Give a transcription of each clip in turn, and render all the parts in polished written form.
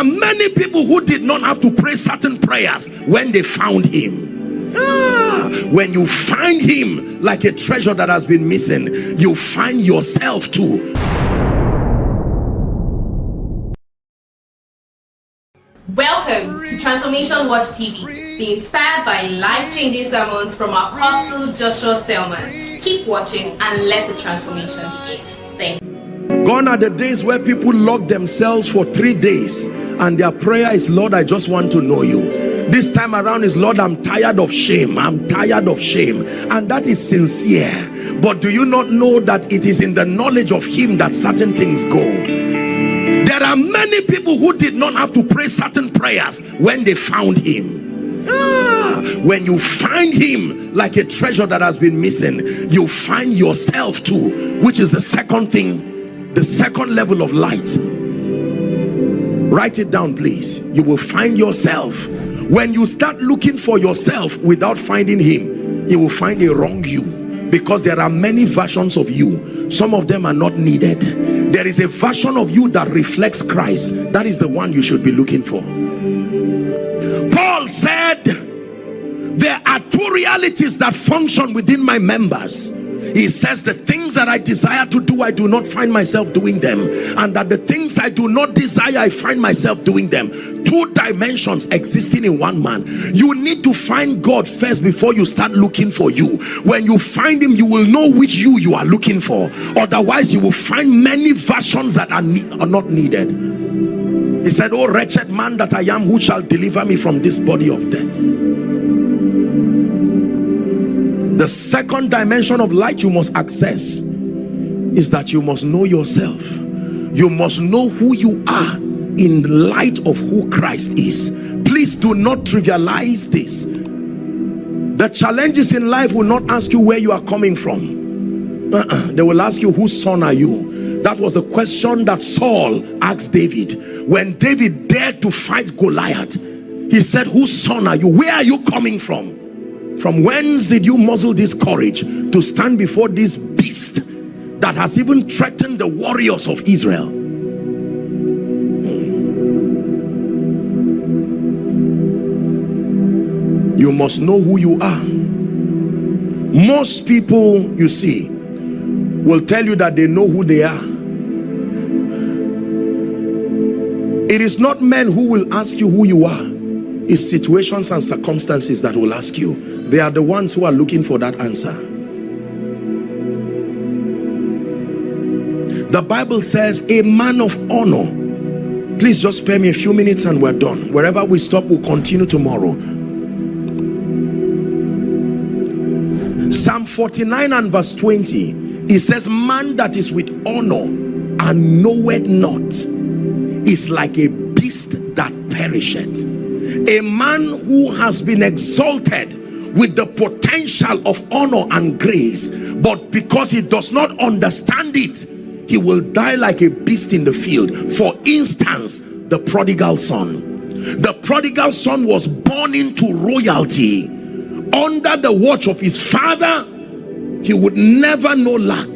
are many people who did not have to pray certain prayers when they found him. When you find him like a treasure that has been missing, you find yourself too. Welcome to Transformation Watch TV. Be inspired by life-changing sermons from Apostle Joshua Selman. Keep watching and let the transformation begin. Thank you. Gone are the days where people lock themselves for 3 days and their prayer is, Lord, I just want to know you. This time around is, Lord, I'm tired of shame. I'm tired of shame. And that is sincere. But do you not know that it is in the knowledge of him that certain things go? There are many people who did not have to pray certain prayers when they found him. When you find him like a treasure that has been missing, you find yourself too, which is the second thing, the second level of light. Write it down, please. You will find yourself. When you start looking for yourself without finding him, you will find a wrong you, because there are many versions of you. Some of them are not needed. There is a version of you that reflects Christ. That is the one you should be looking for. Paul said, there are two realities that function within my members. He says, the things that I desire to do, I do not find myself doing them, and that the things I do not desire, I find myself doing them. Two dimensions existing in one man. You need to find God first before you start looking for you. When you find him, you will know which you are looking for. Otherwise, you will find many versions that are not needed. He said, oh wretched man that I am, who shall deliver me from this body of death? The second dimension of light you must access is that you must know yourself. You must know who you are in light of who Christ is. Please do not trivialize this. The challenges in life will not ask you where you are coming from. They will ask you, whose son are you? That was the question that Saul asked David. When David dared to fight Goliath, he said, whose son are you? Where are you coming from? From whence did you muzzle this courage to stand before this beast that has even threatened the warriors of Israel? You must know who you are. Most people, you see, will tell you that they know who they are. It is not men who will ask you who you are. It's situations and circumstances that will ask you. They are the ones who are looking for that answer. The Bible says a man of honor. Please just spare me a few minutes and we're done. Wherever we stop, we'll continue tomorrow. Psalm 49 and verse 20, it says, man that is with honor and knoweth not is like a beast that perisheth. A man who has been exalted with the potential of honor and grace, but because he does not understand it, he will die like a beast in the field. For instance, the prodigal son. The prodigal son was born into royalty. Under the watch of his father, he would never know lack.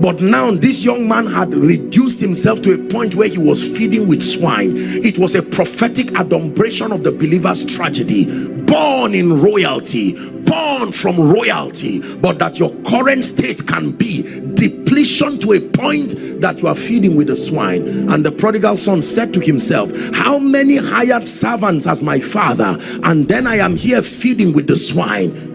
But now this young man had reduced himself to a point where he was feeding with swine. It was a prophetic adumbration of the believer's tragedy. Born in royalty, born from royalty, but that your current state can be depletion to a point that you are feeding with the swine. And the prodigal son said to himself, how many hired servants has my father, and then I am here feeding with the swine?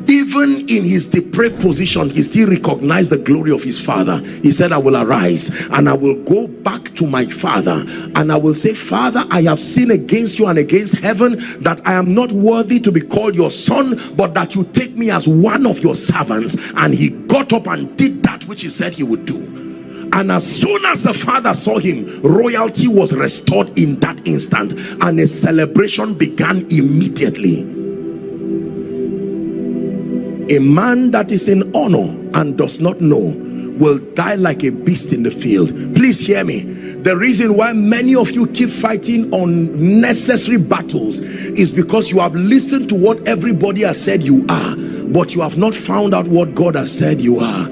Even in his depraved position, he still recognized the glory of his father. He said, I will arise and I will go back to my father, and I will say, Father, I have sinned against you and against heaven, that I am not worthy to be called your son, but that you take me as one of your servants. And he got up and did that which he said he would do. And as soon as the father saw him, royalty was restored in that instant, and a celebration began immediately. A man that is in honor and does not know will die like a beast in the field. Please hear me. The reason why many of you keep fighting unnecessary battles is because you have listened to what everybody has said you are, but you have not found out what God has said you are.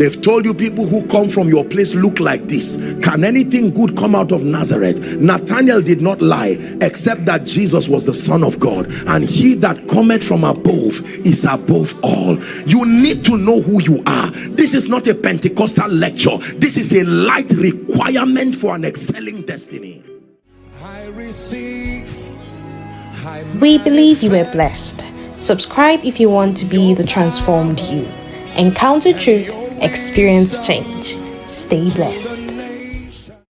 They've told you people who come from your place look like this. Can anything good come out of Nazareth? Nathanael did not lie, except that Jesus was the Son of God, and he that cometh from above is above all. You need to know who you are. This is not a Pentecostal lecture. This is a light requirement for an excelling destiny. We believe you were blessed. Subscribe if you want to be the transformed you. Encounter truth, experience change. Stay blessed.